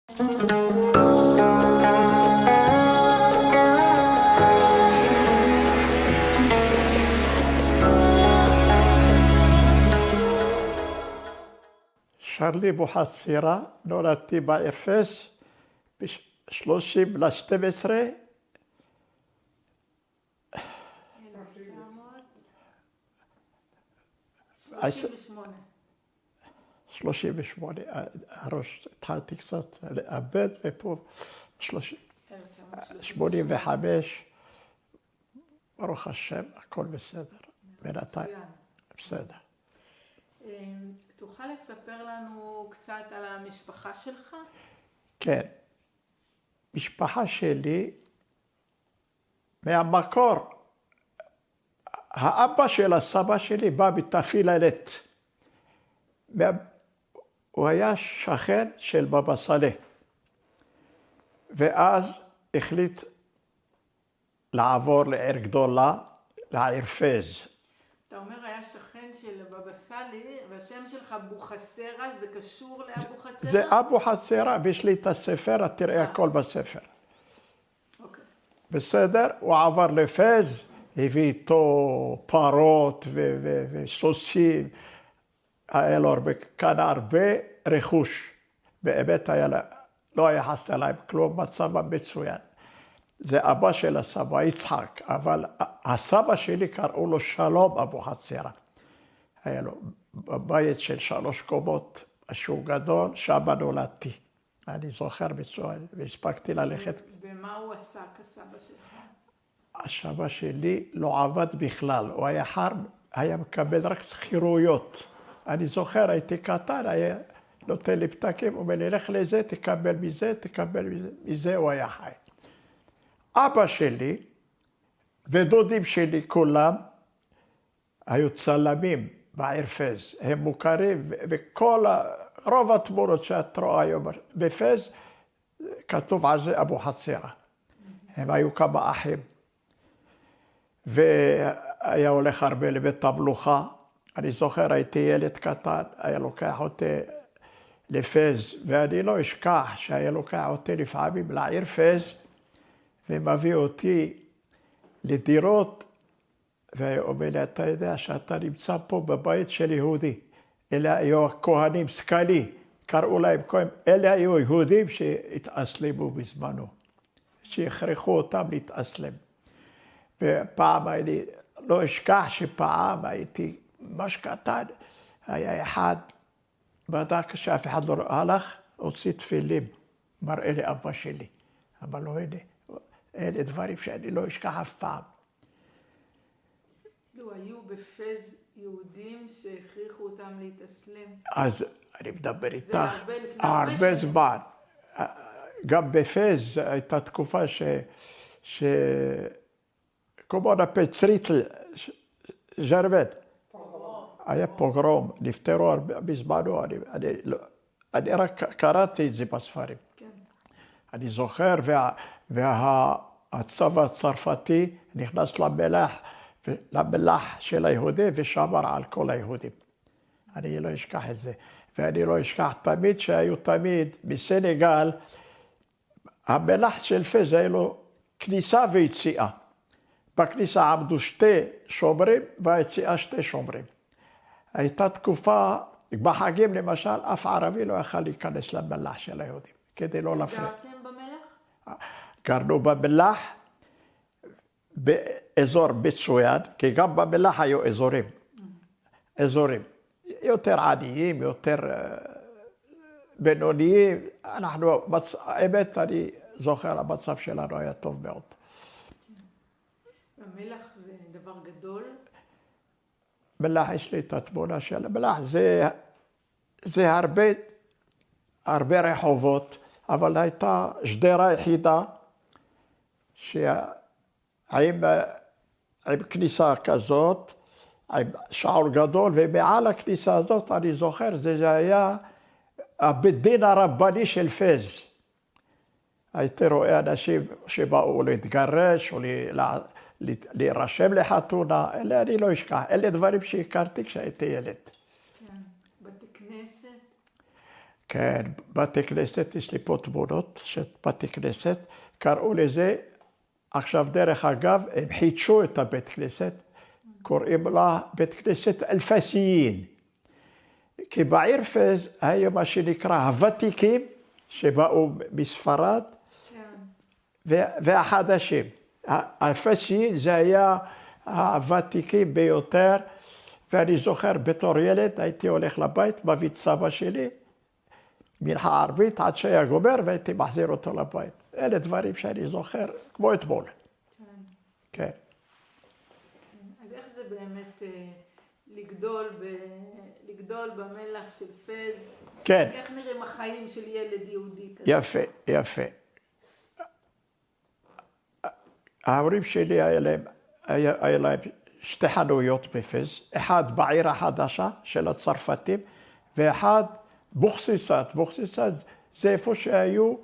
שרלי בוחצירה, נולדתי בעיר פס ב-30 ל-12. 38, הראש התחלתי קצת לאבד, ופה 85, ברוך השם, הכל בסדר, בינתיים, בסדר. תוכל לספר לנו קצת על המשפחה שלך? כן, משפחה שלי, מהמקור, האבא של הסבא שלי בא מתפילאלת. הוא היה שכן של בבא סאלח, ואז החליט לעבור לעיר גדולה, לעיר פס. אתה אומר היה שכן של בבא סאלח, והשם שלך בוחצירה, זה קשור לאבו חצירה? זה אבו חצירה, ויש לי את הספר, תראה הכל בספר. אוקיי. בסדר? הוא עבר לפס, הביא איתו פרות וסוסים, היה לו קנה הרבה רכוש. באמת לא היה חסר להם כלום, מצבם מצוין. זה אבא של הסבא, יצחק, אבל הסבא שלי קראו לו שלום אבו חצירה. היה לו בית של 3 קומות, משהו גדול, שם נולדתי. אני זוכר מצוין, והספקתי ללכת. ומה הוא עשה כסבא שלך? הסבא שלי לא עבד בכלל, הוא היה מקבל רק שכירויות. אני זוכר, הייתי קטן, היה נותן לי פתקים, הוא אומר לי, לך לזה, תקבל מזה, תקבל מזה, מזה הוא היה חי. אבא שלי ודודים שלי כולם היו צלמים בעיר פס, הם מוכרים, רוב התמונות שאת רואה היום בפס, כתוב על זה אבו חצירה. הם היו כמה אחים. והיה הולך הרבה לבית המלוכה. אני זוכר, הייתי ילד קטן, היה לוקח אותי לפס, ואני לא אשכח שהיה לוקח אותי לפעמים לעיר פס, ומביא אותי לדירות, ואומר לי, אתה יודע שאתה נמצא פה בבית של יהודי. אלה היו הכהנים, סקלי, קראו להם כהנים, אלה היו יהודים שהתאסלמו בזמנו, שהכריחו אותם להתאסלם. ופעם אני לא אשכח שפעם הייתי ממש קטן, היה אחד, בדק שאף אחד לא הלך, הוציא תפילים, מראה לאבא שלי. אבל לא הנה, אלה דברים שאני לא אשכח אף פעם. היו בפז יהודים שהכריחו אותם להתאסלם. אז אני מדבר איתך, הרבה זמן. גם בפז הייתה תקופה כמו פצריטל, ז'רבן. היה פוגרום, נפטרו בזמנו, אני רק קראתי את זה בספרים. אני זוכר, והצבא הצרפתי נכנס למלח של היהודים ושמר על כל היהודים. אני לא אשכח את זה. ואני לא אשכח תמיד שהיו תמיד בסנגל, המלח של פס היה לו כניסה ויציאה. בכניסה עמדו 2 שומרים והיציאה 2 שומרים. הייתה תקופה, בחגים למשל, אף ערבי לא יכל להיכנס למלח של היהודים, כדי לא להפריע. גרתם במלח? גרנו במלח, באזור מצוין, כי גם במלח היו אזורים. יותר עניים, יותר בינוניים. האמת, אני זוכר, המצב שלנו היה טוב מאוד. המלח זה דבר גדול? מלח, יש לי את התמונה של המלח, זה הרבה רחובות, אבל הייתה שדרה יחידה, עם כניסה כזאת, עם שער גדול, ומעל הכניסה הזאת, אני זוכר, זה היה הבית דין הרבני של פס. הייתי רואה אנשים שבאו להתגרש, או להירשם לחתונה, אלה אני לא אשכח, אלה דברים שהכרתי כשהייתי ילד. כן, בתי כנסת? כן, בתי כנסת, יש לי פה תמונות של בתי כנסת, קראו לזה, עכשיו דרך אגב, הם חידשו את הבית כנסת, קוראים לה בית כנסת אלפסיין. כי בעיר פז היה מה שנקרא הוותיקים, שבאו מספרד, והחדשים. האלפסיין זה היה הוותיקים ביותר, ואני זוכר בתור ילד הייתי הולך לבית, מביא את סבא שלי, מנחה ערבית עד שהיה גומר והייתי מחזיר אותו לבית. אלה דברים שאני זוכר כמו אתמול. כן. אז איך זה באמת לגדול במלח של פז? כן. איך נראים החיים של ילד יהודי כזה? יפה, יפה. ההורים שלי היה להם שתי חנויות בפז, אחד בעיר החדשה של הצרפתים, ואחד בוכסיסט. בוכסיסט זה איפה שהיו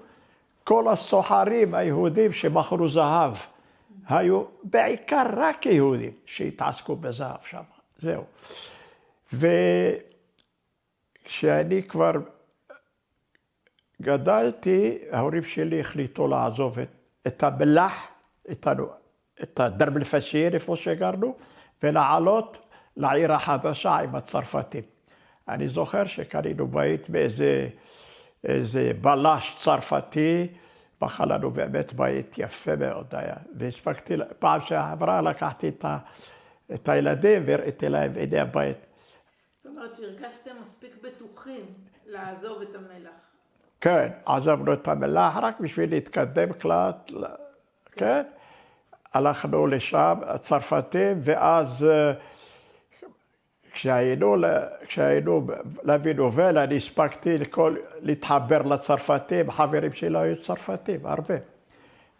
כל הסוחרים היהודים שמכרו זהב. היו בעיקר רק יהודים שהתעסקו בזהב שם. זהו. וכשאני כבר גדלתי, ההורים שלי החליטו לעזוב את המלח, את דרב אלפסיין, איפה שגרנו, ולעלות לעיר החדשה עם הצרפתים. אני זוכר שקנינו בית באיזה בלש צרפתי, בחר לנו באמת בית יפה מאוד היה. והספקתי, פעם שעברה לקחתי את הילדים והראיתי להם, הנה הבית. זאת אומרת שהרגשתם מספיק בטוחים לעזוב את המלח. כן, עזבנו את המלח רק בשביל להתקדם קלט, כן? הלכנו לשם, הצרפתים, ואז כשהיינו להביא נובל, אני הספקתי להתחבר לצרפתים, חברים שלי היו צרפתים, הרבה.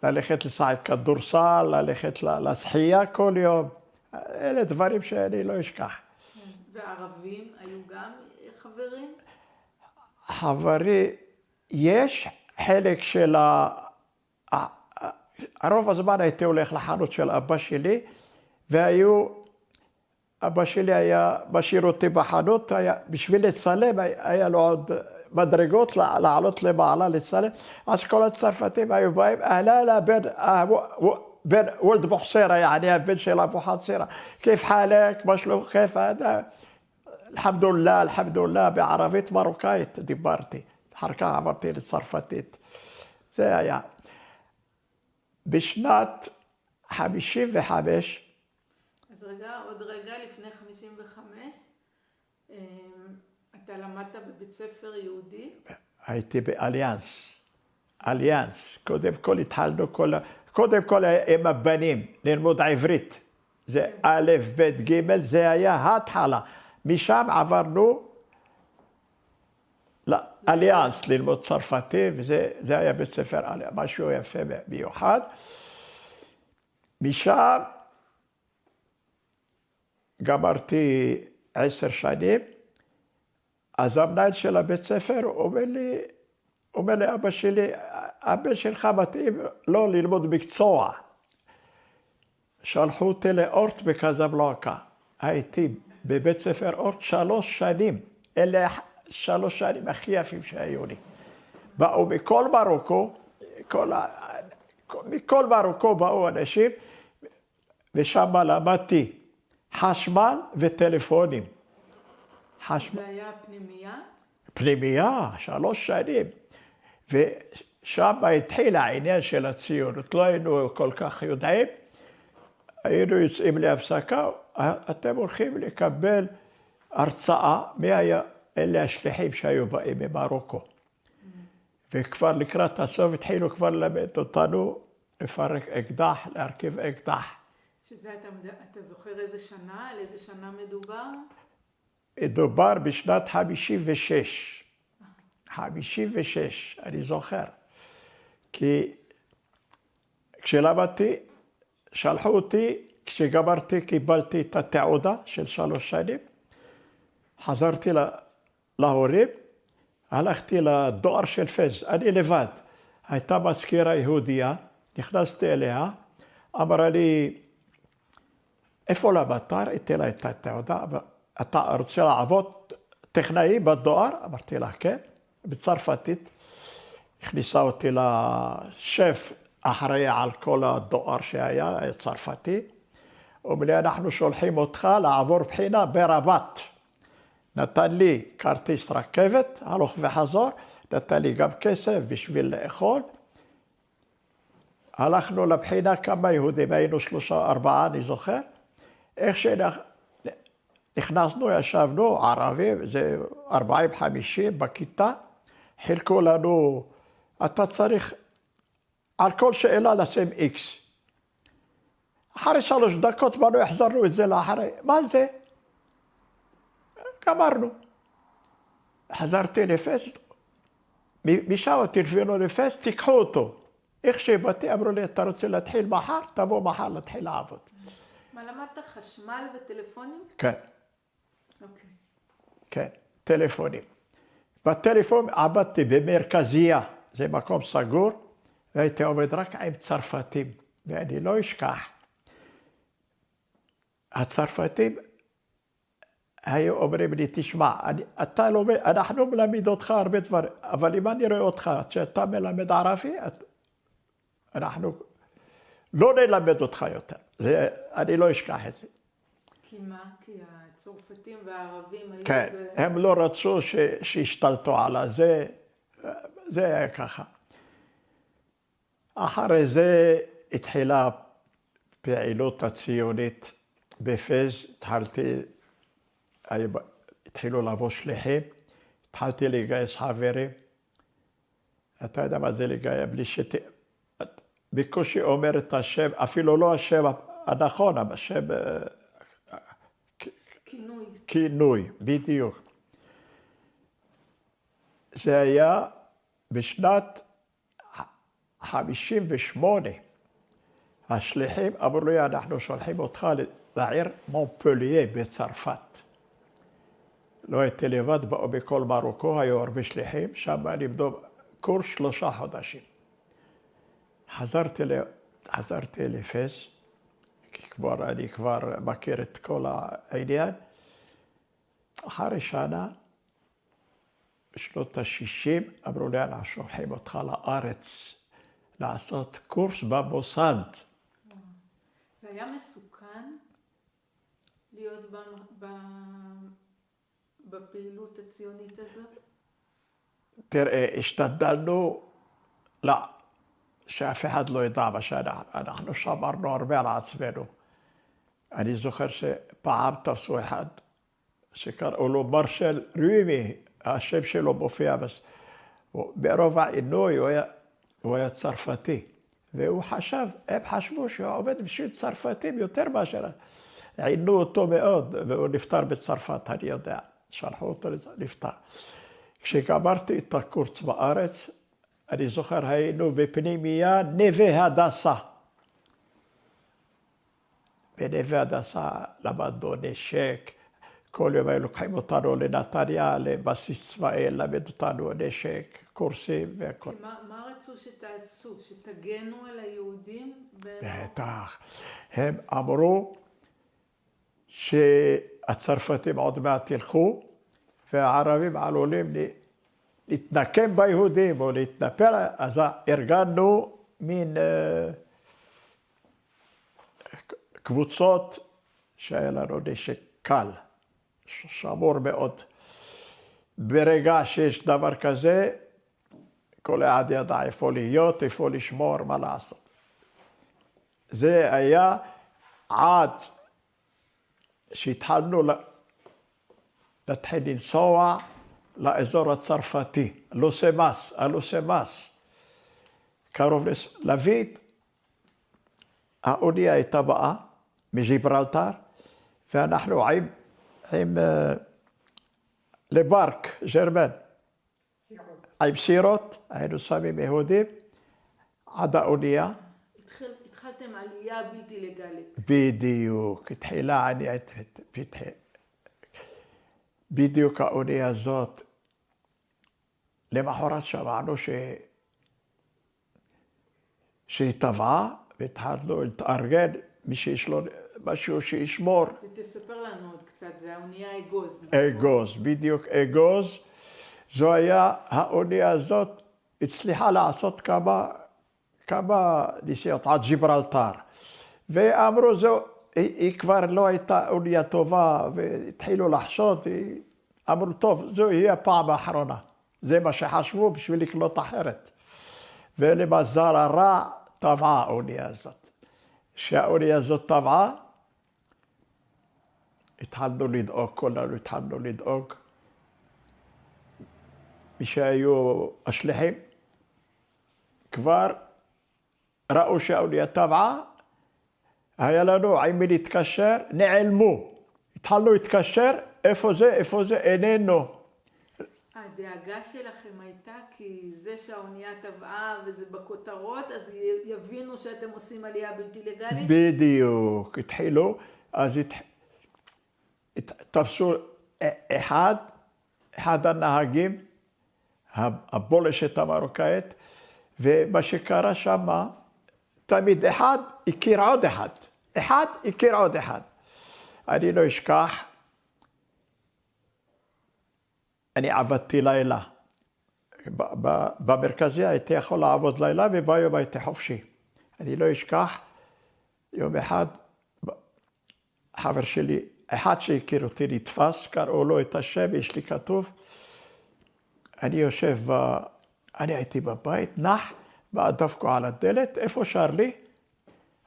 ללכת לשחק כדורסל, ללכת לשחייה כל יום. אלה דברים שאני לא אשכח. והערבים היו גם חברים? חברים, יש חלק של הרוב הזמן הייתי הולך לחנות של אבא שלי, אבא שלי היה משאיר אותי בחנות, בשביל לצלם, היה לו עוד מדרגות לעלות למעלה לצלם, אז כל הצרפתים היו באים, אהלה בן וולד בוחסירה, يعني הבן של אבו חצירה, כיף חלק, מה שלום, כיף هذا, אלחמדוללה, בערבית מרוקאית דיברתי, אחר כך עברתי לצרפתית, זה היה. בשנת 55, אז עוד רגע לפני 55, אתה למדת בבית ספר יהודי? הייתי באליאנס. קודם כל התחלנו, קודם כל עם הבנים, ללמוד עברית. זה א', ב', ג', זה היה ההתחלה. משם עברנו לאליאנס, ללמוד צרפתי, וזה היה בית ספר משהו יפה מיוחד. משם גמרתי 10 שנים, אז המנהל של הבית ספר אומר לי אבא שלי, הבן שלך מתאים לא ללמוד מקצוע. שלחו אותי לאורט בקזבלנקה. הייתי בבית ספר אורט 3 שנים. אלה 3 שנים הכי יפים שהיו לי. באו מכל מרוקו באו אנשים, ושם למדתי חשמל וטלפונים. זה היה פנימייה? פנימייה, 3 שנים. ושם התחיל העניין של הציונות. לא היינו כל כך יודעים. היינו יוצאים להפסקה, אתם הולכים לקבל הרצאה, מי היה אלה השליחים שהיו באים ממרוקו. וכבר לקראת הסוף התחילו כבר ללמד אותנו לפרק אקדח, להרכיב אקדח. שזה אתה זוכר איזה שנה, על איזה שנה מדובר? מדובר בשנת 56. 56, אני זוכר. כי כשלמדתי, שלחו אותי, כשגמרתי קיבלתי את התעודה של 3 שנים, חזרתי להורים, הלכתי לדואר של פז, אני לבד. הייתה מזכירה יהודיה, נכנסתי אליה, אמרה לי, איפה למדת? ראיתי לה את התעודה, אתה רוצה לעבוד טכנאי בדואר? אמרתי לה, כן. בצרפתית. הכניסה אותי לשף אחראי על כל הדואר שהיה, צרפתי. אומר לי, אנחנו שולחים אותך לעבור בחינה ברבת. נתן לי כרטיס רכבת, הלוך וחזור, נתן לי גם כסף בשביל לאכול. הלכנו לבחינה כמה יהודים, היינו 3-4, אני זוכר. איך שנכנסנו, ישבנו, ערבים, זה 40-50 בכיתה, חילקו לנו, אתה צריך על כל שאלה לשים איקס. אחרי 3 דקות באנו, החזרנו את זה לאחרי. מה זה? גמרנו. חזרתי לפס, משם טלפנו לפס, תיקחו אותו. איך שבאתי, אמרו לי, אתה רוצה להתחיל מחר? תבוא מחר להתחיל לעבוד. מה, למדת חשמל וטלפונים? כן. אוקיי. כן, טלפונים. בטלפון עבדתי במרכזייה, זה מקום סגור, והייתי עובד רק עם צרפתים, ואני לא אשכח. הצרפתים היו אומרים לי, תשמע, אתה לומד, אנחנו מלמד אותך הרבה דברים, אבל אם אני רואה אותך, שאתה מלמד ערבי, אנחנו לא נלמד אותך יותר. אני לא אשכח את זה. כי מה? כי הצרפתים והערבים היו... כן, הם לא רצו שישתלטו על זה, זה היה ככה. אחרי זה התחילה פעילות הציונית בפז, התחילו לבוא שליחים, התחלתי לגייס חברים. אתה יודע מה זה לגייס? בלי בקושי אומר את השם, אפילו לא השם הנכון, אבל השם... כינוי. כינוי, בדיוק. זה היה בשנת 58. השליחים אמרו לי, אנחנו שולחים אותך לעיר מונפלייה בצרפת. לא הייתי לבד, באו בכל מרוקו, היו הרבה שליחים, שם לימדו קורס 3 חודשים. חזרתי לפס, כי אני כבר מכיר את כל העניין. אחרי שנה, בשנות ה-60, אמרו לי, אנחנו שולחים אותך לארץ, לעשות קורס במוסד. זה היה מסוכן להיות בפעילות הציונית הזאת? תראה, השתדלנו, לא, שאף אחד לא ידע מה שאנחנו שמרנו הרבה על עצמנו. אני זוכר שפעם תפסו אחד, שקראו לו מרשל רימי, השם שלו מופיע, ברוב העינוי הוא היה צרפתי, והוא חשב, הם חשבו שהוא עובד בשביל צרפתים יותר מאשר, עינו אותו מאוד, והוא נפטר בצרפת, אני יודע, שלחו אותו לפטר. כשגמרתי את הקורס בארץ, אני זוכר, היינו בפנימייה נווה הדסה. בנווה הדסה למדנו נשק, כל יום היו לוקחים אותנו לנתניה, לבסיס צבאי, למד אותנו נשק, קורסים והכל. מה רצו שתעשו? שתגנו על היהודים? בטח. הם אמרו שהצרפתים עוד מעט ילכו, והערבים עלולים להתנקם ביהודים או להתנפל, אז ארגנו מין קבוצות שהיה לנו נשק קל, שמור מאוד. ברגע שיש דבר כזה, כל אחד ידע איפה להיות, איפה לשמור, מה לעשות. זה היה עד שהתחלנו להתחיל לנסוע לאזור הצרפתי, לוסמאס, קרוב לויד. האונייה הייתה באה מג'יברלטר, ואנחנו עם לברק, ג'רמן, עם סירות, היינו שמים יהודים, עד האונייה. התחלתם עלייה בלתי לגלית. בדיוק, התחילה עלייה, בדיוק האונייה הזאת, למחרת שמענו שהיא טבעה, והתחלנו להתארגן, מי שיש לו משהו שישמור. תספר לנו עוד קצת, זה האונייה אגוז. אגוז, בדיוק אגוז, זו היה, האונייה הזאת הצליחה לעשות כמה נסיעות עד ג'יברלטר. ואמרו זו, היא כבר לא הייתה אונייה טובה, והתחילו לחשוד, אמרו טוב, זו יהיה הפעם האחרונה. זה מה שחשבו בשביל לקלוט אחרת. ולמזל הרע טבעה האונייה הזאת. כשהאונייה הזאת טבעה, התחלנו לדאוג, כולנו התחלנו לדאוג. מי שהיו השליחים, כבר ראו שהאונייה טבעה, היה לנו עם מי להתקשר, נעלמו. התחלנו להתקשר, איפה זה, איננו. הדאגה שלכם הייתה כי זה שהאונייה טבעה וזה בכותרות, אז יבינו שאתם עושים עלייה בלתי לגלית? בדיוק, התחילו, אז תפסו אחד הנהגים, הבולשת המרוקאית, ומה שקרה שם, תמיד אחד הכיר עוד אחד. אחד הכיר עוד אחד. אני לא אשכח, אני עבדתי לילה. במרכזי הייתי יכול לעבוד לילה, וביום הייתי חופשי. אני לא אשכח, יום אחד, חבר שלי, אחד שהכיר אותי נתפס, קראו לו את השם, יש לי כתוב. אני יושב, אני הייתי בבית, נח, דפקו על הדלת, איפה שר לי?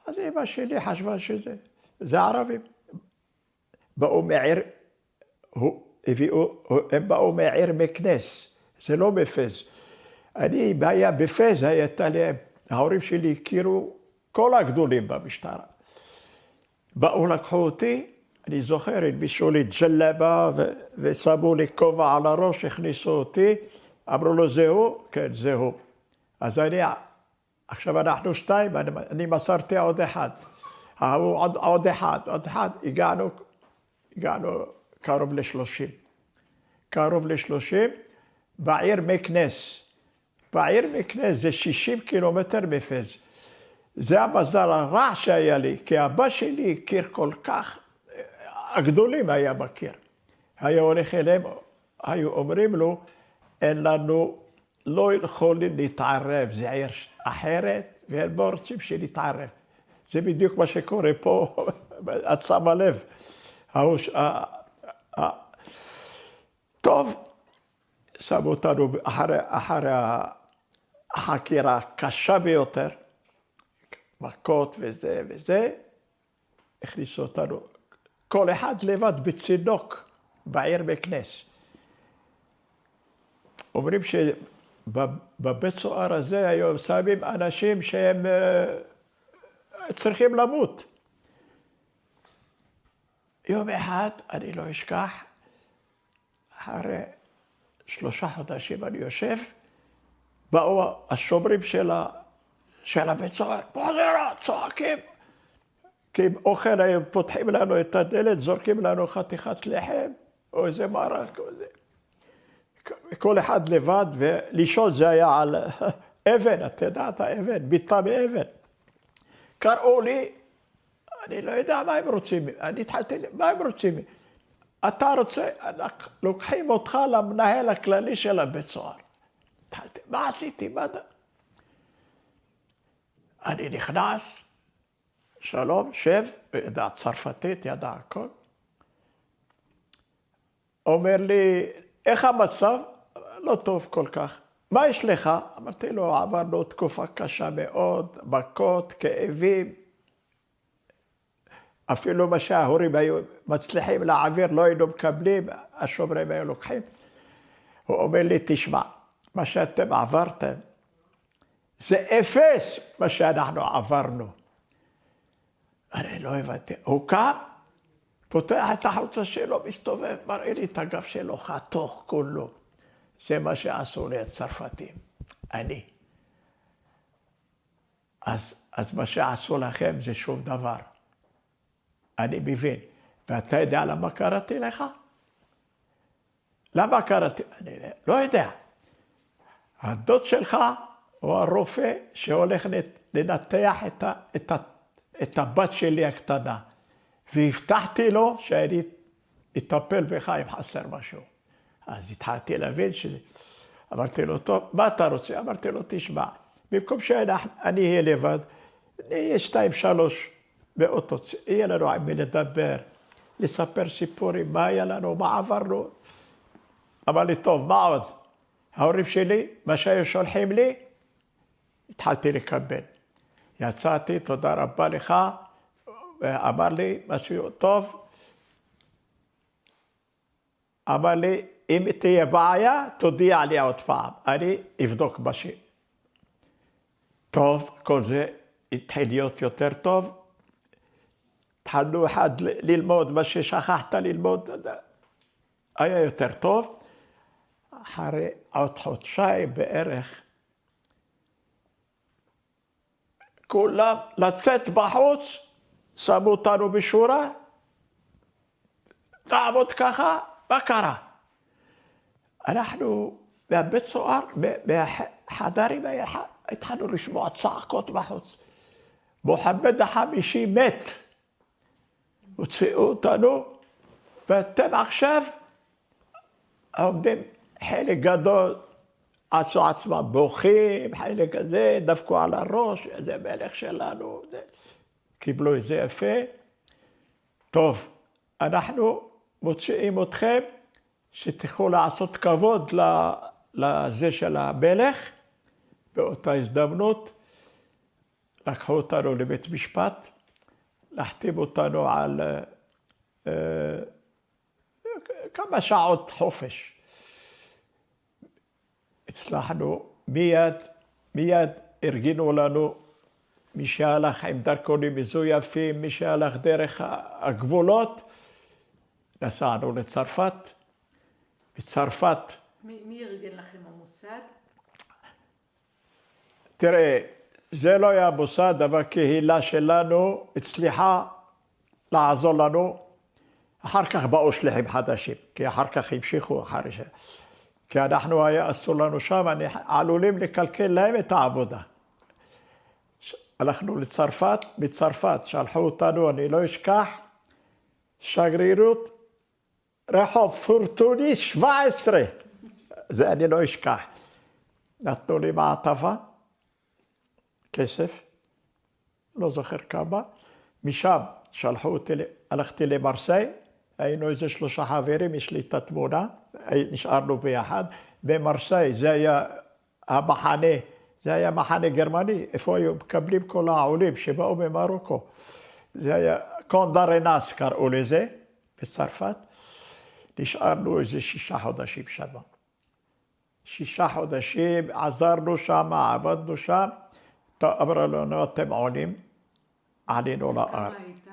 אז אמא שלי חשבה זה ערבים. באו מעיר, הם באו מעיר מקנס, זה לא בפז. אני היה בפז, הייתה להם, ההורים שלי הכירו כל הגדולים במשטרה. באו לקחו אותי, אני זוכר, הלבישו לי ג'לבה ושמו לי כובע על הראש, הכניסו אותי, אמרו לו זהו? כן, זהו. אז עכשיו אנחנו שתיים, אני מסרתי עוד אחד. עוד אחד, הגענו קרוב ל-30. בעיר מקנס. בעיר מקנס זה 60 קילומטר מפז. זה המזל הרע שהיה לי, כי אבא שלי הכיר כל כך, הגדולים היה מכיר. היה הולך אליהם, היו אומרים לו, אין לנו, לא יכולים להתערב, זה עיר אחרת, והם לא רוצים שנתערב. זה בדיוק מה שקורה פה, את שמה לב. טוב, שמו אותנו אחרי החקירה הקשה ביותר, מכות וזה, הכניסו אותנו, כל אחד לבד בצינוק בעיר מקנס. אומרים שבבית סוהר הזה היום שמים אנשים שהם צריכים למות. יום אחד, אני לא אשכח, אחרי 3 חודשים אני יושב, באו השומרים של הבית סוהר, בוזרה, צועקים. כי אוכל היום פותחים לנו את הדלת, זורקים לנו חתיכת לחם, או איזה מרק, או איזה. כל אחד לבד, ולישון זה היה על אבן, אתה יודעת, אבן, ביטה מאבן. קראו לי, אני לא יודע מה הם רוצים, אני התחלתי, מה הם רוצים? אתה רוצה, לוקחים אותך למנהל הכללי של הבית סוהר. מה עשיתי? אני נכנס, שלום, שב, ידע צרפתית, ידע הכל. אומר לי, איך המצב? לא טוב כל כך. מה יש לך? אמרתי לו, עברנו תקופה קשה מאוד, מכות, כאבים. אפילו מה שההורים היו מצליחים להעביר, לא היינו מקבלים, השומרים היו לוקחים. הוא אומר לי, תשמע, מה שאתם עברתם, זה אפס מה שאנחנו עברנו. אני לא הבנתי. הוא קם, פותח את החולצה שלו, מסתובב, מראה לי את הגב שלו, חתוך כולו. זה מה שעשו לי הצרפתים, אני. אז מה שעשו לכם זה שום דבר. אני מבין. ואתה יודע למה קראתי לך? למה קראתי? אני לא יודע. הדוד שלך הוא הרופא שהולך לנתח את הבת שלי הקטנה. והבטחתי לו שאני אטפל בך אם חסר משהו. אז התחלתי להבין שזה. אמרתי לו, טוב, מה אתה רוצה? אמרתי לו, תשמע, במקום שאני אהיה לבד, נהיה 2-3 באוטו, יהיה לנו עם מי לדבר, לספר סיפורים, מה היה לנו, מה עברנו. אמר לי, טוב, מה עוד? ההורים שלי, מה שהיו שולחים לי, התחלתי לקבל. יצאתי, תודה רבה לך, ואמר לי, משהו טוב. אמר לי, אם תהיה בעיה, תודיע לי עוד פעם, אני אבדוק בשביל. טוב, כל זה התחיל להיות יותר טוב. התחלנו אחד ללמוד מה ששכחת ללמוד, היה יותר טוב. אחרי עוד חודשיים בערך, כולם לצאת בחוץ, שמו אותנו בשורה, תעמוד ככה, מה קרה? אנחנו בבית סוהר, בחדרים, התחלנו לשמוע צעקות בחוץ. מוחמד ה-50 מת. הוציאו אותנו, ואתם עכשיו עומדים חלק גדול, עשו עצמם בוכים, חלק כזה, דפקו על הראש, זה מלך שלנו, קיבלו את זה יפה. טוב, אנחנו מוציאים אתכם, שתוכלו לעשות כבוד לזה של המלך. באותה הזדמנות לקחו אותנו לבית משפט, להחתים אותנו על כמה שעות חופש. הצלחנו מיד ארגנו לנו מי שהלך עם דרכונים מזויפים, מי שהלך דרך הגבולות, נסענו לצרפת. בצרפת... מי ארגן לכם המוסד? תראה, זה לא היה מוסד, אבל קהילה שלנו הצליחה לעזור לנו. אחר כך באו שליחים חדשים, כי אחר כך המשיכו אחרי ש... כי אנחנו היה אסור לנו שם, עלולים לקלקל להם את העבודה. הלכנו לצרפת, בצרפת שלחו אותנו, אני לא אשכח, שגרירות רחוב פורטוני 17, זה אני לא אשכח. נתנו לי מעטפה, כסף, לא זוכר כמה, משם שלחו אותי, הלכתי למרסיי, היינו איזה 3 חברים, יש לי את התמונה, נשארנו ביחד. במרסיי זה היה המחנה, זה היה מחנה גרמני, איפה היו מקבלים כל העולים שבאו ממרוקו. זה היה קונדרנס קראו לזה, בצרפת. נשארנו איזה 6 חודשים שם. 6 חודשים, עזרנו שם, עבדנו שם. אמרו לנו, אתם עונים, עלינו לארץ. כמה היית?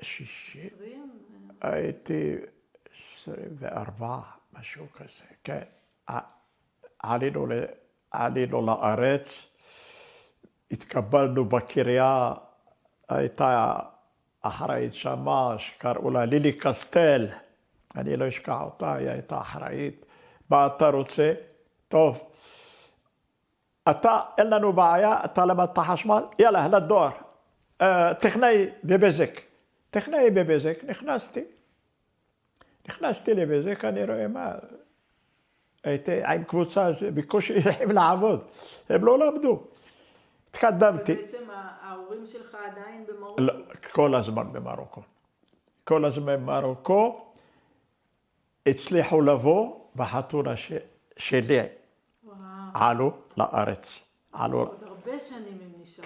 60. 20? הייתי 24, משהו כזה, כן. עלינו לארץ, התקבלנו בקריה, הייתה אחראית שמה, שקראו לה לילי קסטל, אני לא אשכח אותה, היא הייתה אחראית. מה אתה רוצה? טוב, אין לנו בעיה, אתה למדת חשמל, יאללה, לדואר, טכנאי בבזק. טכנאי בבזק, נכנסתי לבזק, אני רואה מה, הייתי עם קבוצה, בקושי יכולים לעבוד, הם לא למדו. התקדמתי. ובעצם ההורים שלך עדיין במרוקו? לא, כל הזמן במרוקו. כל הזמן במרוקו, הצליחו לבוא בחתונה שלי, עלו לארץ. עוד הרבה שנים הם נשארו.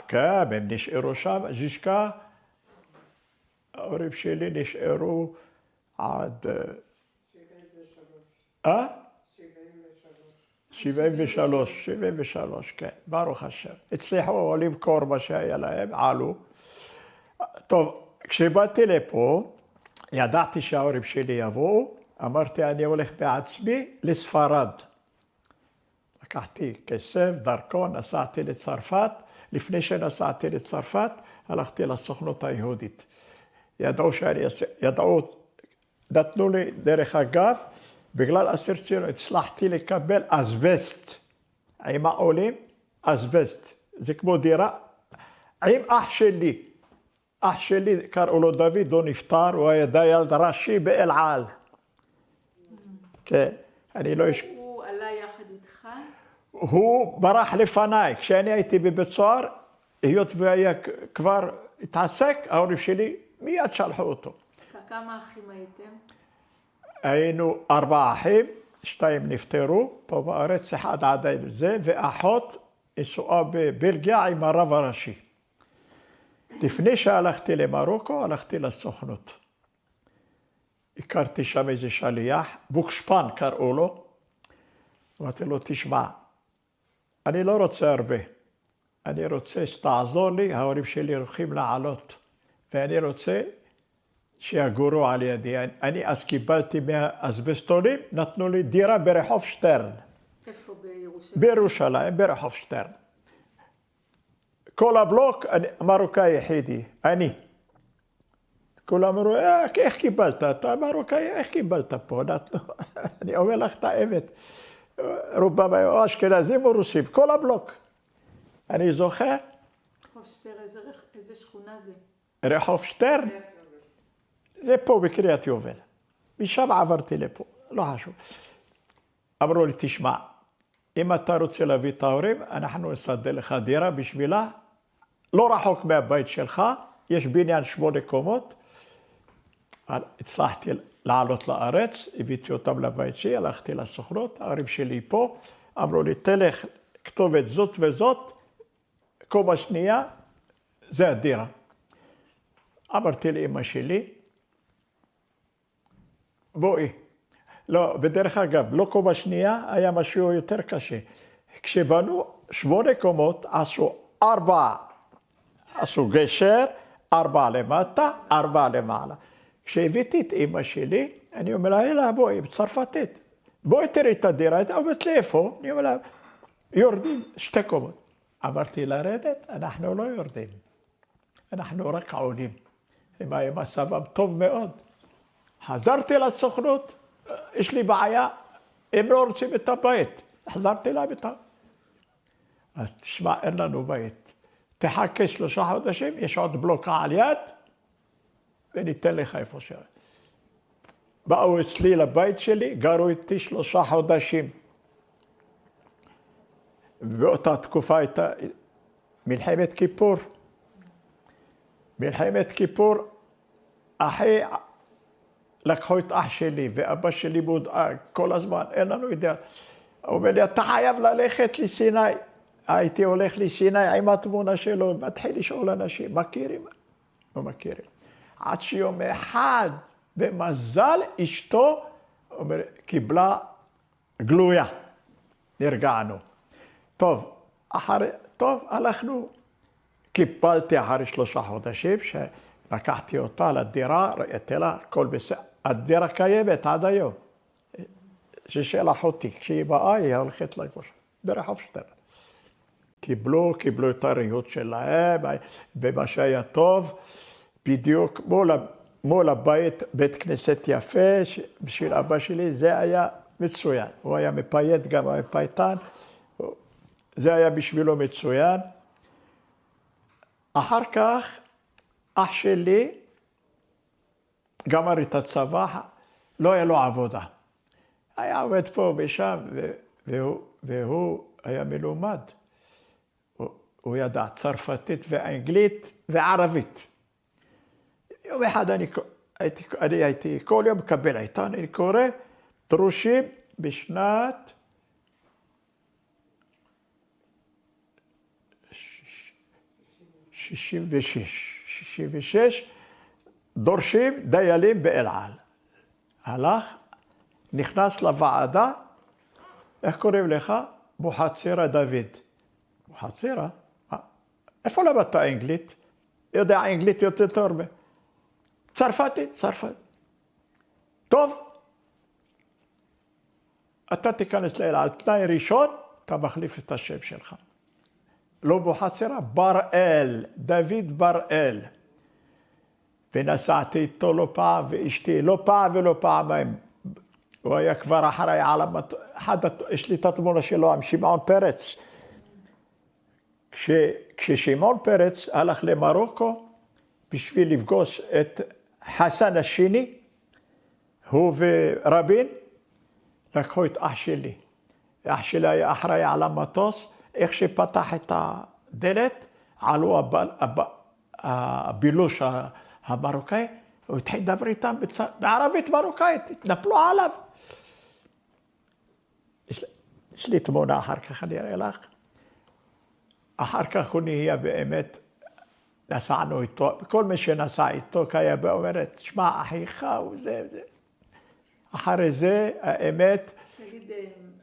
כן, הם נשארו שם, ז'ישקה, ההורים שלי נשארו עד... 73, כן, ברוך השם. הצליחו למכור מה שהיה להם, עלו. טוב, כשבאתי לפה, ידעתי שההורים שלי יבואו, אמרתי, אני הולך בעצמי לספרד. לקחתי כסף, דרכון, נסעתי לצרפת. לפני שנסעתי לצרפת, הלכתי לסוכנות היהודית. נתנו לי דרך אגב, בגלל אסרציונות הצלחתי לקבל אסבסט. עם העולים, אסבסט. זה כמו דירה. עם אח שלי. אח שלי, קראו לו דוד, הוא נפטר, הוא היה דייל ראשי באל על. כן, אני לא... הוא עלה יחד איתך? הוא ברח לפניי. כשאני הייתי בבית סוהר, היות והיה כבר התעסק, ההורים שלי מיד שלחו אותו. כמה אחים הייתם? היינו 4 אחים, 2 נפטרו פה בארץ, אחד עדיין זה, ואחות נשואה בבלגיה עם הרב הראשי. לפני שהלכתי למרוקו, הלכתי לסוכנות. הכרתי שם איזה שליח, בוקשפן קראו לו. אמרתי לו, תשמע, אני לא רוצה הרבה. אני רוצה שתעזור לי, ההורים שלי הולכים לעלות. ואני רוצה שיגורו על ידי. אני אז קיבלתי מהאסבסטונים, נתנו לי דירה ברחוב שטרן. איפה בירושלים? בירושלים, ברחוב שטרן. כל הבלוק, מרוקאי יחידי, אני. כולם אמרו, איך קיבלת? אתה מרוקאי, איך קיבלת פה? אני אומר לך את האמת. רובם היו אשכנזים או רוסים, כל הבלוק. אני זוכר. רחוב שטרן, איזה שכונה זה? רחוב שטרן? זה פה בקריית יובל. משם עברתי לפה, לא חשוב. אמרו לי, תשמע, אם אתה רוצה להביא את ההורים, אנחנו נסדר לך דירה בשבילה, לא רחוק מהבית שלך, יש בניין 8 קומות. הצלחתי לעלות לארץ, הבאתי אותם לבית שלי, הלכתי לסוכנות, ההורים שלי פה, אמרו לי, תלך כתובת זאת וזאת, קומה שנייה, זה הדירה. אמרתי לאמא שלי, בואי. לא, בדרך אגב, לא קומה שנייה, היה משהו יותר קשה. כשבנו 8 קומות, עשו גשר, 4 למטה, 4 למעלה. כשהבאתי את אמא שלי, אני אומר לה, אלא בואי, בצרפתית. בואי תראי את הדירה, היא אומרת לי איפה? אני אומר לה, יורדים 2 קומות. אמרתי לרדת, אנחנו לא יורדים. אנחנו רק עולים. עם מצבם טוב מאוד. חזרתי לסוכנות, יש לי בעיה, הם לא רוצים את הבית. חזרתי לביתה. אז תשמע, אין לנו בית. תחכה 3 חודשים, יש עוד בלוקה על יד, וניתן לך איפה ש... באו אצלי לבית שלי, גרו איתי 3 חודשים. באותה תקופה הייתה מלחמת כיפור. מלחמת כיפור, אחי לקחו את אח שלי, ואבא שלי מודאג כל הזמן, אין לנו ידיעה. הוא אומר לי, אתה חייב ללכת לסיני. הייתי הולך לסיני עם התמונה שלו, מתחיל לשאול אנשים, מכירים? לא מכירים. עד שיום אחד, במזל, אשתו, אומר, קיבלה גלויה. נרגענו. טוב, הלכנו. קיבלתי אחרי 3 חודשים, שלקחתי אותה לדירה, ראיתי לה, הכל בסדר. הדירה קיימת עד היום. ששאל אחותי, כשהיא באה, היא הולכת לגוש, ברחוב שטרן. קיבלו את הריהוט שלהם, ומה שהיה טוב, בדיוק מול הבית, בית כנסת יפה, בשביל אבא שלי זה היה מצוין. הוא היה מפייט, גם היה פייטן, זה היה בשבילו מצוין. אחר כך, אח שלי גמר את הצבא, לא היה לו עבודה. היה עובד פה ושם, והוא היה מלומד. הוא ידע צרפתית ואנגלית וערבית. יום אחד אני הייתי כל יום מקבל עיתון, אני קורא דרושים בשנת 66, דורשים דיילים באל על. הלך, נכנס לוועדה, איך קוראים לך? בוחצירה דוד. בוחצירה? איפה למדת אנגלית? יודע אנגלית יותר טוב. צרפתית. טוב, אתה תיכנס לאל על. תנאי ראשון, אתה מחליף את השם שלך. לא בוחצירה, בראל, דוד בראל. ונסעתי איתו לא פעם, ואשתי לא פעם ולא פעמיים. הוא היה כבר אחריי על יש לי את התמונה שלו עם שמעון פרץ. כששמעון פרץ הלך למרוקו, בשביל לפגוש את חסן השני, הוא ורבין, לקחו את אח שלי. אח שלי היה אחראי על המטוס, איך שפתח את הדלת, עלו הבילוש המרוקאי, הוא התחיל לדבר איתם בערבית מרוקאית, התנפלו עליו. יש לי תמונה אחר כך, אני אראה לך. אחר כך הוא נהיה באמת, נסענו איתו, כל מי שנסע איתו, היה באומרת, שמע, אחיך, וזה. אחרי זה, האמת... תגיד,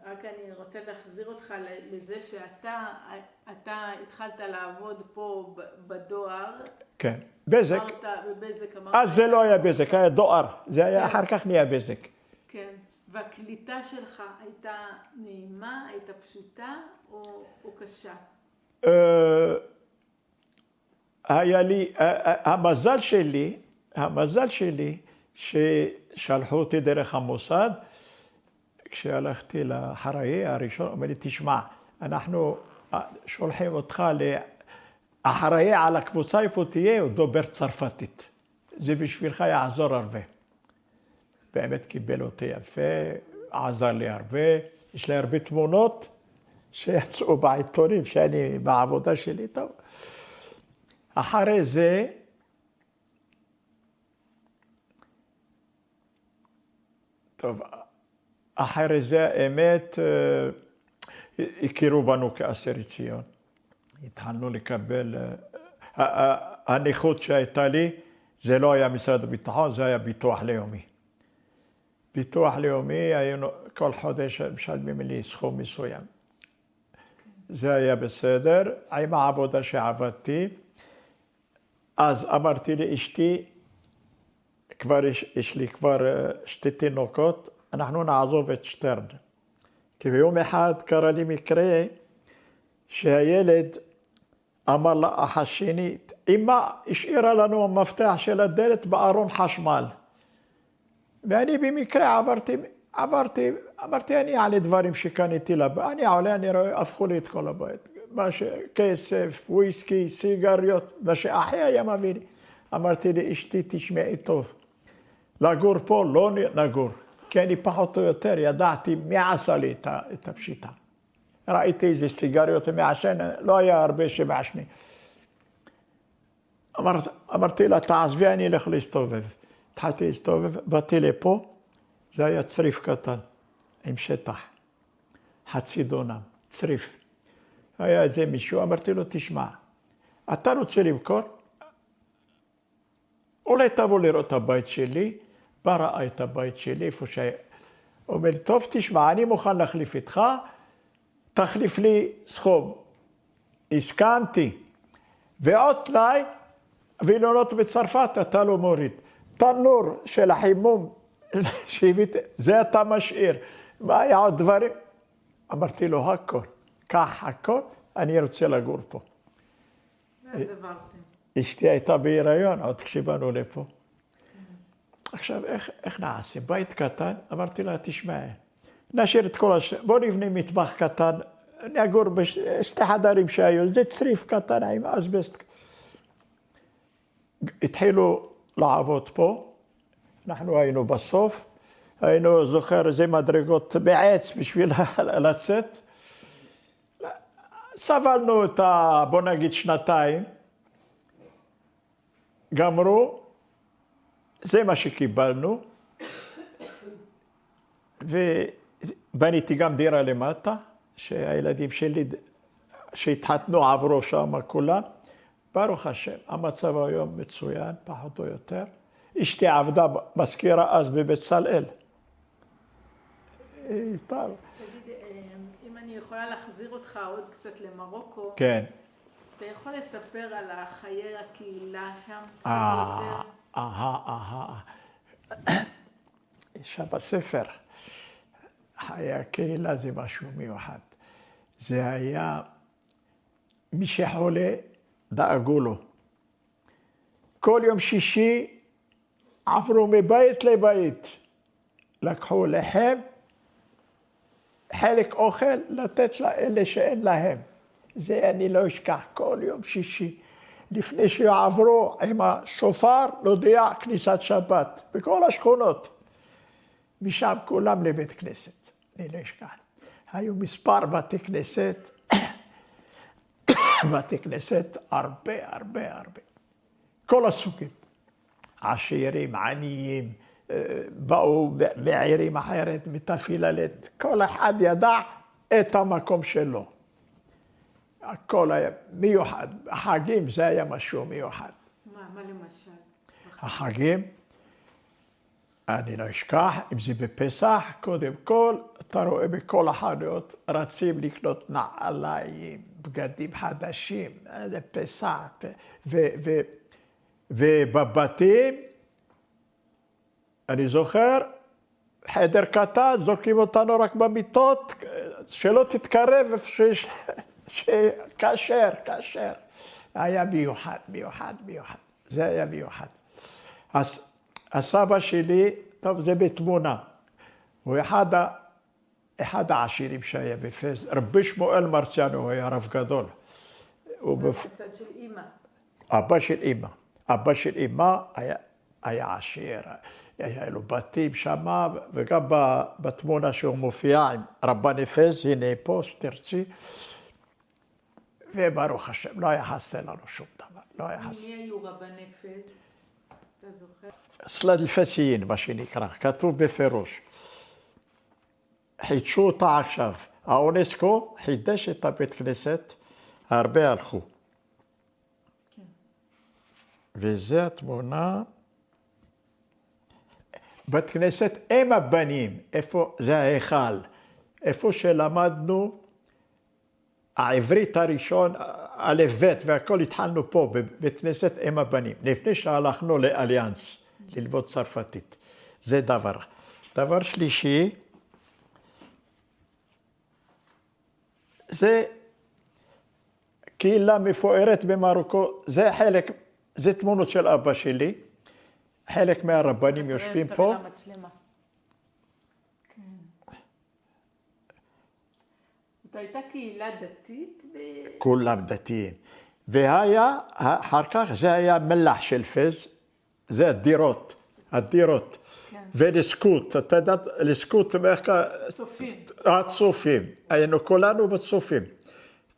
רק אני רוצה להחזיר אותך לזה שאתה התחלת לעבוד פה בדואר. כן, בזק. אז זה לא היה בזק, היה דואר. זה היה אחר כך נהיה בזק. כן, והקליטה שלך הייתה נעימה, הייתה פשוטה או קשה? היה לי, המזל שלי, ששלחו אותי דרך המוסד, כשהלכתי לאחראי הראשון, אומר לי, תשמע, אנחנו שולחים אותך לאחראי על הקבוצה, איפה תהיה, הוא דובר צרפתית. זה בשבילך יעזור הרבה. באמת קיבל אותי יפה, עזר לי הרבה, יש לי הרבה תמונות שיצאו בעיתונים, שאני בעבודה שלי, טוב. אחרי זה, טוב, אחרי זה האמת, הכירו בנו כאסירי ציון. התחלנו לקבל, הנכות שהייתה לי, זה לא היה משרד הביטחון, זה היה ביטוח לאומי. ביטוח לאומי, היינו כל חודש משלמים לי סכום מסוים. זה היה בסדר, עם העבודה שעבדתי. אז אמרתי לאשתי, יש לי כבר שתי תינוקות, אנחנו נעזוב את שטרן. כי ביום אחד קרה לי מקרה שהילד אמר לאח השני, אמא השאירה לנו המפתח של הדלת בארון חשמל. ואני במקרה אמרתי, אני אעלה דברים שקניתי לבית, אני עולה, אני רואה, הפכו לי את כל הבית. כסף, וויסקי, סיגריות, מה שאחי היה מביא לי. אמרתי לאשתי, תשמעי טוב, לגור פה לא נגור, כי אני פחות או יותר ידעתי מי עשה לי את הפשיטה. ראיתי איזה סיגריות מעשן, לא היה הרבה שמעשני. אמרתי לה, תעזבי, אני אלך להסתובב. התחלתי להסתובב, באתי לפה, זה היה צריף קטן, עם שטח, חצי דונם, צריף. היה איזה מישהו, אמרתי לו, תשמע, אתה רוצה למכור? אולי תבוא לראות את הבית שלי, בא ראה את הבית שלי, איפה שהיה. הוא אומר, טוב, תשמע, אני מוכן להחליף איתך, תחליף לי סכום. הסכמתי. ועוד תנאי, וילונות בצרפת, אתה לא מוריד. תנור של החימום, זה אתה משאיר. מה היה עוד דברים? אמרתי לו, הכל. קח הכל, אני רוצה לגור פה. ואז עברתם. אשתי הייתה בהיריון, עוד כשבאנו לפה. עכשיו, איך נעשה? בית קטן, אמרתי לה, תשמע, נשאיר את כל בוא נבנה מטבח קטן, נגור בשתי חדרים שהיו, זה צריף קטן עם אסבסט. התחילו לעבוד פה, אנחנו היינו בסוף, היינו זוכר איזה מדרגות בעץ בשביל לצאת. סבלנו את בוא נגיד שנתיים, גמרו, זה מה שקיבלנו, ובניתי גם דירה למטה, שהילדים שלי שהתחתנו עברו שם כולם. ברוך השם, המצב היום מצוין, פחות או יותר. אשתי עבדה מזכירה אז בבצלאל. טוב. תגיד, אם אני יכולה להחזיר אותך עוד קצת למרוקו, כן. אתה יכול לספר על חיי הקהילה שם? יש שם בספר, חיי הקהילה זה משהו מיוחד. זה היה, מי שחולה, דאגו לו. כל יום שישי עברו מבית לבית. לקחו לחם, חלק אוכל, לתת לאלה שאין להם. זה אני לא אשכח, כל יום שישי. לפני שיעברו עם השופר להודיע כניסת שבת, בכל השכונות. משם כולם לבית כנסת, אני לא אשכח. היו מספר בתי כנסת, בתי כנסת הרבה. כל הסוגים. עשירים, עניים, באו מעירים אחרת, מתפיללת. כל אחד ידע את המקום שלו. הכל היה מיוחד. החגים זה היה משהו מיוחד. מה למשל? החגים, אני לא אשכח, אם זה בפסח, קודם כל, אתה רואה בכל החנויות, רצים לקנות נעליים, בגדים חדשים, זה פסח, ובבתים, אני זוכר, חדר קטן, זורקים אותנו רק במיטות, שלא תתקרב איפה כשר. היה מיוחד. זה היה מיוחד. אז הסבא שלי, טוב, זה בתמונה. הוא אחד העשירים שהיה בפס. רבי שמואל מרציאנו, הוא היה רב גדול. בצד של אמא. אבא של אמא היה עשיר. היה לו בתים שם, וגם בתמונה שהוא מופיע עם רבן אפס, הנה פה, שתרצי. וברוך השם, לא היה חסר לנו שום דבר. לא היה חסר. מי היו רבן אפס? אתה זוכר? סלד אלפסיין, מה שנקרא, כתוב בפירוש. חידשו אותה עכשיו. האונסקו חידש את הבית כנסת, הרבה הלכו. כן. וזה התמונה. בית כנסת עם הבנים, איפה זה ההיכל, איפה שלמדנו העברית הראשון, א' ב' והכל התחלנו פה בבית כנסת עם הבנים, לפני שהלכנו לאליאנס, ללמוד צרפתית. זה דבר. דבר שלישי, זה קהילה מפוארת במרוקו, זה חלק, זה תמונות של אבא שלי, חלק מהרבנים יושבים פה. זאת הייתה קהילה דתית? כולם דתיים. והיה, אחר כך זה היה מלח של פז, זה הדירות. כן. ולסקוט, אתה יודעת, לסקוט, הצופים. היינו כולנו בצופים.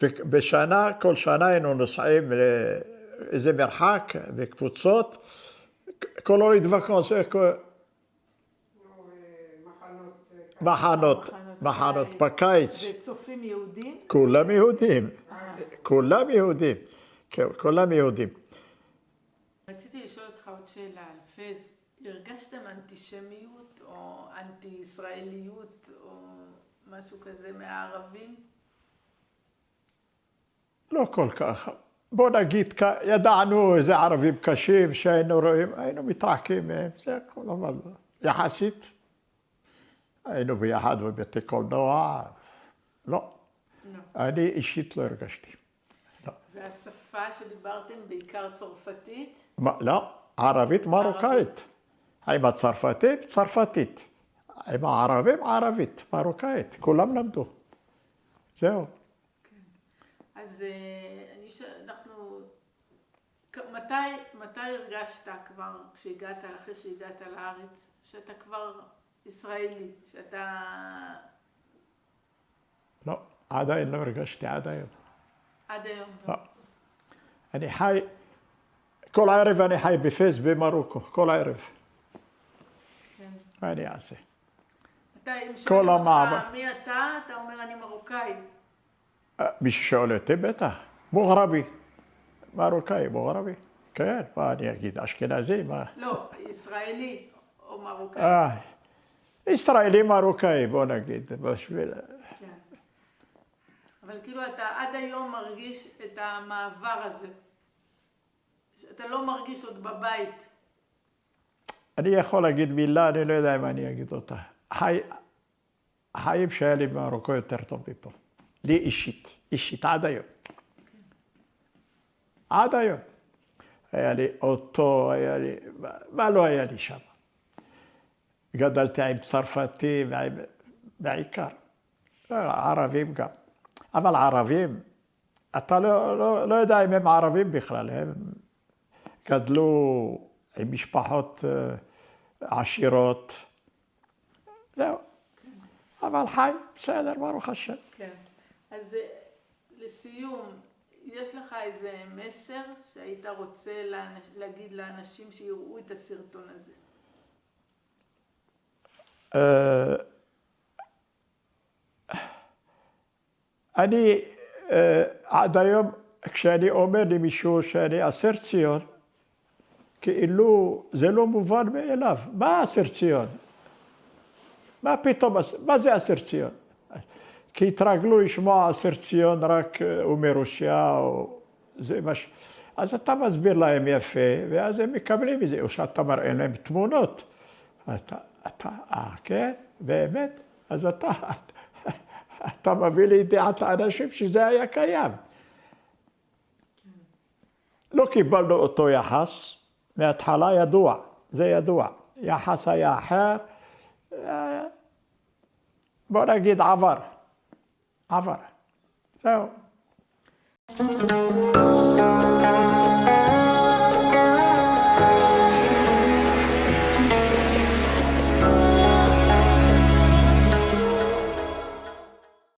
ובשנה, כל שנה היינו נוסעים לאיזה מרחק וקבוצות. קולורית וקונס, מחנות בקיץ. וצופים יהודים? כולם יהודים. רציתי לשאול אותך עוד שאלה על פז. הרגשתם אנטישמיות או אנטי-ישראליות או משהו כזה מהערבים? לא כל כך. בוא נגיד, ידענו איזה ערבים קשים שהיינו רואים, היינו מתרחקים מהם, זה הכל, אבל יחסית. היינו ביחד בבתי קולנוע, לא. אני אישית לא הרגשתי. לא. והשפה שדיברתם בעיקר צרפתית? לא, ערבית מרוקאית. עם הצרפתית, צרפתית. עם הערבים, ערבית, מרוקאית. כולם למדו. זהו. אז אנחנו, מתי הרגשת כבר, אחרי שהגעת לארץ, שאתה כבר ישראלי, שאתה... לא, עדיין לא הרגשתי, עד היום. עד היום? לא. אני חי, כל הערב אני חי בפס במרוקו, כל הערב. כן. מה אני אעשה? אם שואלים אותך מי אתה אומר אני מרוקאי. מי ששואל אותי בטח, מוגרבי. מרוקאי, מוגרבי. כן, מה אני אגיד, אשכנזי, מה? לא, ישראלי או מרוקאי. ישראלי מרוקאי, בוא נגיד, בשביל... כן. אבל כאילו אתה עד היום מרגיש את המעבר הזה. אתה לא מרגיש עוד בבית. אני יכול להגיד מילה, אני לא יודע אם אני אגיד אותה. החיים שהיה לי במרוקו יותר טוב מפה. לי אישית, עד היום. עד היום. היה לי אוטו, היה לי... מה לא היה לי שם? גדלתי עם צרפתים, בעיקר. ערבים גם. אבל ערבים, אתה לא יודע אם הם ערבים בכלל, הם גדלו עם משפחות עשירות, זהו. אבל חי, בסדר, ברוך השם. כן. אז לסיום, יש לך איזה מסר שהיית רוצה להגיד לאנשים שיראו את הסרטון הזה? אני עד היום, כשאני אומר למישהו שאני אסיר ציון, כאילו זה לא מובן מאליו. מה אסיר ציון? מה פתאום, מה זה אסיר ציון? כי התרגלו לשמוע אסיר ציון רק הוא מרוסיה, או זה מה ש... אז אתה מסביר להם יפה, ואז הם מקבלים את זה, או שאתה מראה להם תמונות. כן, באמת? אז אתה מביא לידיעת האנשים שזה היה קיים. לא קיבלנו אותו יחס, מההתחלה ידוע, זה ידוע. יחס היה אחר, בוא נגיד עבר. זהו.